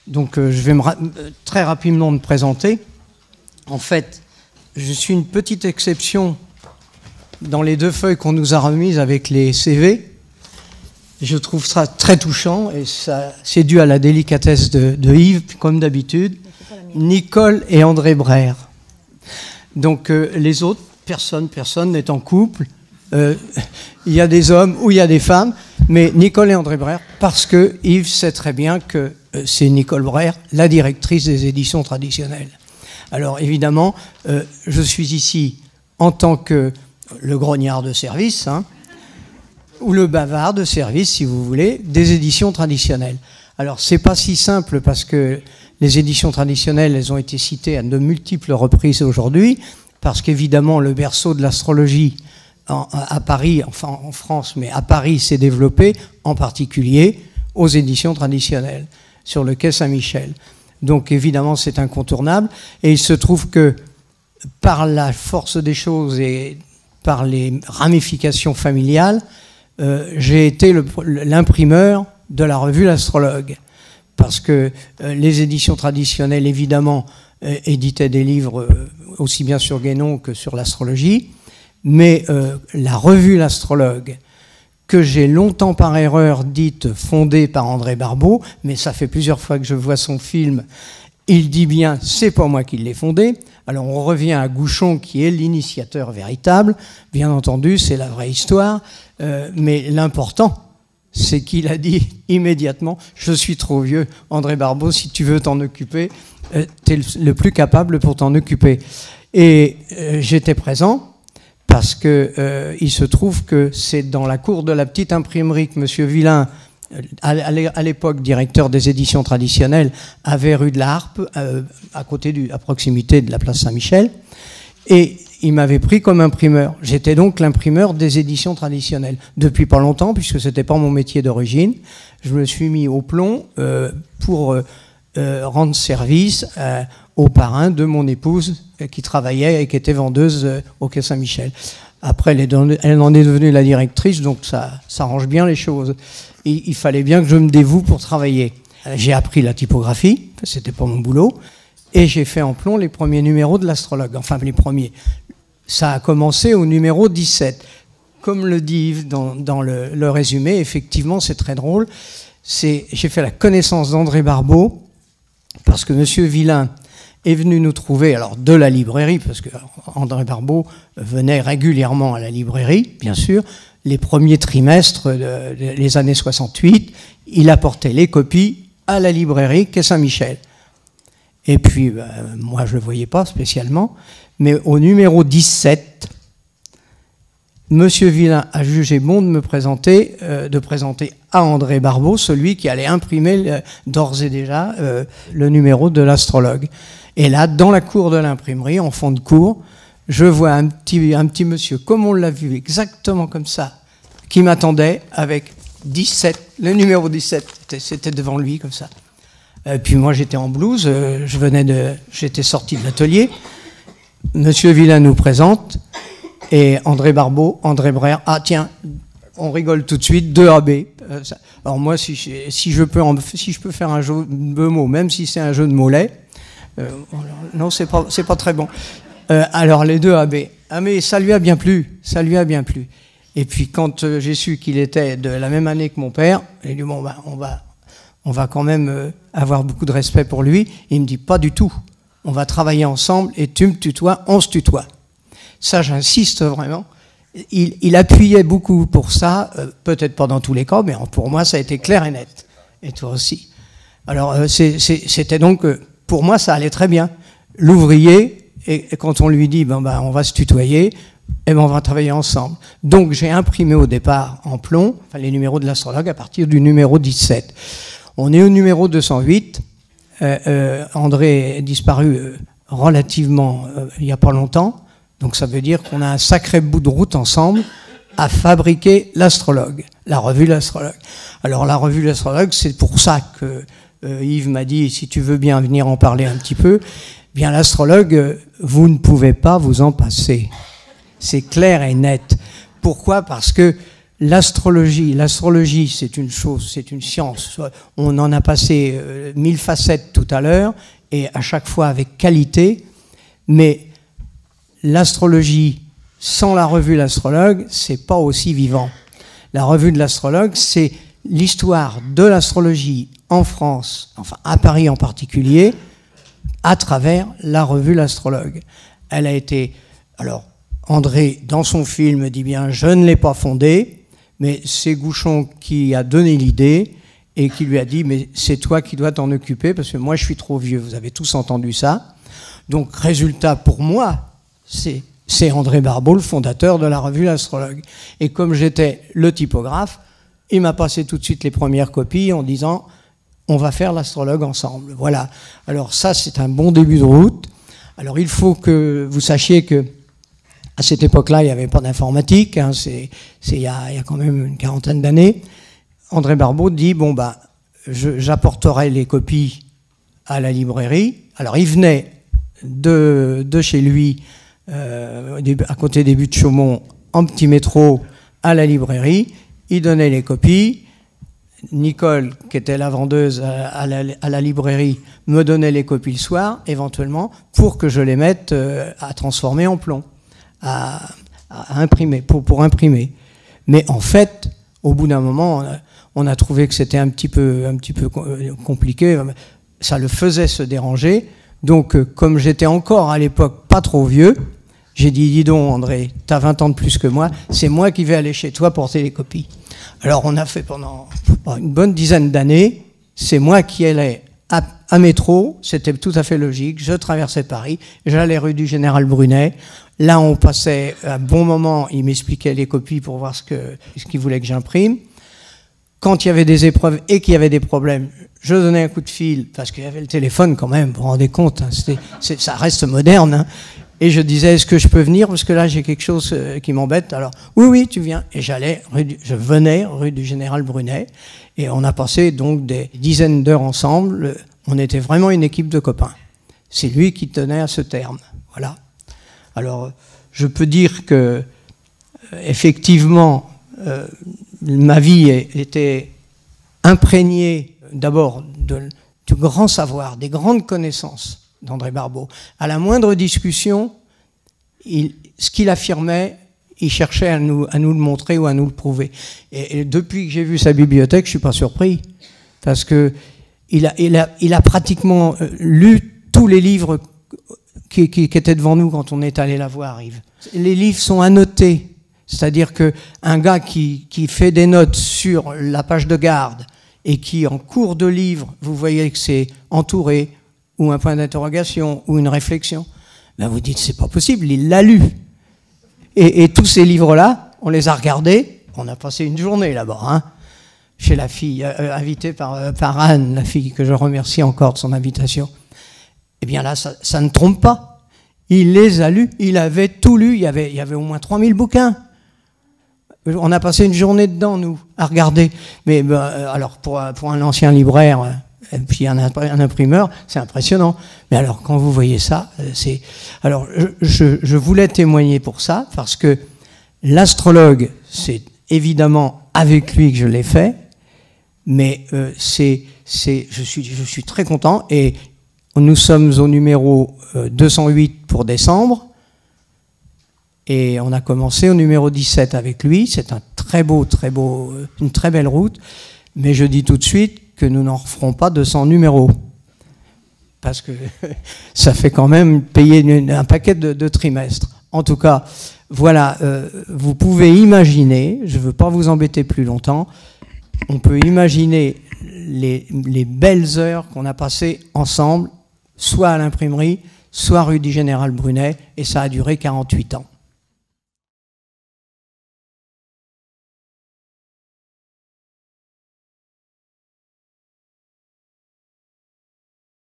Donc je vais très rapidement me présenter. En fait, je suis une petite exception dans les 2 feuilles qu'on nous a remises avec les CV. Je trouve ça très touchant et ça, c'est dû à la délicatesse de Yves, comme d'habitude. Nicole et André Brère. Donc les autres, personne n'est en couple. Il y a des hommes ou il y a des femmes, mais Nicole et André Brère, parce que Yves sait très bien que c'est Nicole Brère, la directrice des éditions traditionnelles. Alors évidemment, je suis ici en tant que le grognard de service, ou le bavard de service, si vous voulez, des éditions traditionnelles. Alors c'est pas si simple parce que les éditions traditionnelles, elles ont été citées à de multiples reprises aujourd'hui, parce qu'évidemment le berceau de l'astrologie à Paris, enfin en France, mais à Paris s'est développé, en particulier aux éditions traditionnelles, sur le quai Saint-Michel. Donc évidemment c'est incontournable, et il se trouve que par la force des choses et par les ramifications familiales, j'ai été l'imprimeur de la revue L'Astrologue, parce que les éditions traditionnelles, évidemment, éditaient des livres aussi bien sur Guénon que sur l'astrologie, mais la revue L'Astrologue, que j'ai longtemps par erreur dite fondée par André Barbeau, mais ça fait plusieurs fois que je vois son film, il dit bien, c'est pas moi qui l'ai fondée. Alors on revient à Gouchon qui est l'initiateur véritable, bien entendu c'est la vraie histoire, mais l'important c'est qu'il a dit immédiatement, je suis trop vieux, André Barbeau, si tu veux t'en occuper, t'es le plus capable pour t'en occuper. Et j'étais présent, parce que il se trouve que c'est dans la cour de la petite imprimerie que M. Villain, à l'époque directeur des éditions traditionnelles, avait rue de la Harpe, à proximité de la place Saint-Michel, et il m'avait pris comme imprimeur. J'étais donc l'imprimeur des éditions traditionnelles. Depuis pas longtemps, puisque c'était pas mon métier d'origine, je me suis mis au plomb pour rendre service au parrain de mon épouse qui travaillait et qui était vendeuse au quai Saint-Michel. Après, elle en est devenue la directrice, donc ça arrange bien les choses. Et il fallait bien que je me dévoue pour travailler. J'ai appris la typographie, c'était pas mon boulot, et j'ai fait en plomb les premiers numéros de l'Astrologue. Enfin, les premiers. Ça a commencé au numéro 17. Comme le dit Yves dans le résumé, effectivement, c'est très drôle. J'ai fait la connaissance d'André Barbeau, parce que M. Villain est venu nous trouver, alors de la librairie, parce que André Barbeau venait régulièrement à la librairie, bien sûr, les premiers trimestres des années 68, il apportait les copies à la librairie quai Saint-Michel. Et puis, moi je ne le voyais pas spécialement, mais au numéro 17, M. Villain a jugé bon de présenter à André Barbeau, celui qui allait imprimer d'ores et déjà le numéro de l'Astrologue. Et là, dans la cour de l'imprimerie, en fond de cours, je vois un petit monsieur, comme on l'a vu, exactement comme ça, qui m'attendait avec 17, le numéro 17, c'était devant lui, comme ça. Puis moi, j'étais en blouse, j'étais sorti de l'atelier. Monsieur Villain nous présente, et André Barbeau, André Brère, ah tiens, on rigole tout de suite, 2 AB. Alors moi, si je peux faire un jeu de mots, même si c'est un jeu de mollets, non, c'est pas très bon. Alors les 2 AB, ah mais ça lui a bien plu. Et puis quand j'ai su qu'il était de la même année que mon père, j'ai dit bon ben on va quand même avoir beaucoup de respect pour lui. Il me dit pas du tout. On va travailler ensemble et tu me tutoies, on se tutoie. Ça, j'insiste vraiment. Il appuyait beaucoup pour ça, peut-être pas dans tous les cas, mais pour moi, ça a été clair et net. Et toi aussi. Alors, c'était donc, pour moi, ça allait très bien. L'ouvrier, et quand on lui dit, on va se tutoyer, et on va travailler ensemble. Donc, j'ai imprimé au départ en plomb, les numéros de l'Astrologue à partir du numéro 17. On est au numéro 208. André est disparu relativement il n'y a pas longtemps. Donc ça veut dire qu'on a un sacré bout de route ensemble à fabriquer l'Astrologue, la revue L'Astrologue. Alors la revue L'Astrologue, c'est pour ça que Yves m'a dit, si tu veux bien venir en parler un petit peu, bien l'Astrologue, vous ne pouvez pas vous en passer. C'est clair et net. Pourquoi ? Parce que L'astrologie, c'est une chose, c'est une science. On en a passé 1000 facettes tout à l'heure, et à chaque fois avec qualité. Mais l'astrologie, sans la revue L'Astrologue, c'est pas aussi vivant. La revue de l'Astrologue, c'est l'histoire de l'astrologie en France, enfin à Paris en particulier, à travers la revue L'Astrologue. Elle a été... Alors, André, dans son film, dit bien « Je ne l'ai pas fondée », mais c'est Gouchon qui a donné l'idée et qui lui a dit « Mais c'est toi qui dois t'en occuper parce que moi, je suis trop vieux. » Vous avez tous entendu ça. Donc, résultat, pour moi, c'est André Barbeau, le fondateur de la revue L'Astrologue. Et comme j'étais le typographe, il m'a passé tout de suite les premières copies en disant « On va faire l'Astrologue ensemble. » Voilà. Alors ça, c'est un bon début de route. Alors, il faut que vous sachiez que à cette époque-là, il n'y avait pas d'informatique, hein, c'est il y a quand même une quarantaine d'années. André Barbeau dit, bon, bah, j'apporterai les copies à la librairie. Alors, il venait de chez lui, à côté des buts de Chaumont, en petit métro, à la librairie. Il donnait les copies. Nicole, qui était la vendeuse à la librairie, me donnait les copies le soir, éventuellement, pour que je les mette à transformer en plomb. À imprimer, pour imprimer. Mais en fait, au bout d'un moment, on a trouvé que c'était un petit peu compliqué. Ça le faisait se déranger. Donc, comme j'étais encore à l'époque pas trop vieux, j'ai dit, dis donc André, t'as 20 ans de plus que moi, c'est moi qui vais aller chez toi porter les copies. Alors, on a fait pendant une bonne dizaine d'années, c'est moi qui allais à métro, c'était tout à fait logique, je traversais Paris, j'allais rue du Général Brunet. Là, on passait un bon moment, il m'expliquait les copies pour voir ce qu'il voulait que j'imprime. Quand il y avait des épreuves et qu'il y avait des problèmes, je donnais un coup de fil, parce qu'il y avait le téléphone quand même, vous vous rendez compte, hein, ça reste moderne. Hein, et je disais, est-ce que je peux venir, parce que là, j'ai quelque chose qui m'embête. Alors, oui, tu viens. Et je venais rue du Général Brunet, et on a passé donc des dizaines d'heures ensemble. On était vraiment une équipe de copains. C'est lui qui tenait à ce terme. Voilà. Alors, je peux dire que, effectivement, ma vie était imprégnée d'abord du grand savoir, des grandes connaissances d'André Barbeau. À la moindre discussion, ce qu'il affirmait, il cherchait à nous le montrer ou à nous le prouver. Et depuis que j'ai vu sa bibliothèque, je ne suis pas surpris, parce que il a pratiquement lu tous les livres qui était devant nous quand on est allé la voir, Yves. Les livres sont annotés, c'est-à-dire qu'un gars qui fait des notes sur la page de garde et qui, en cours de livre, vous voyez que c'est entouré, ou un point d'interrogation, ou une réflexion, ben vous dites, c'est pas possible, il l'a lu. Et tous ces livres-là, on les a regardés, on a passé une journée là-bas, hein, chez la fille, invitée par Anne, la fille que je remercie encore de son invitation. Eh bien là, ça ne trompe pas. Il les a lus, il avait tout lu, il y avait au moins 3000 bouquins. On a passé une journée dedans, nous, à regarder. Mais alors, pour un ancien libraire, et puis un imprimeur, c'est impressionnant. Mais alors, quand vous voyez ça, c'est... Alors, je voulais témoigner pour ça, parce que l'Astrologue, c'est évidemment avec lui que je l'ai fait, mais je suis très content, et nous sommes au numéro 208 pour décembre, et on a commencé au numéro 17 avec lui. C'est un une très belle route, mais je dis tout de suite que nous n'en referons pas 200 numéros, parce que ça fait quand même payer un paquet de trimestres. En tout cas, voilà, vous pouvez imaginer, je ne veux pas vous embêter plus longtemps, on peut imaginer les belles heures qu'on a passées ensemble, soit à l'imprimerie, soit rue du Général Brunet, et ça a duré 48 ans.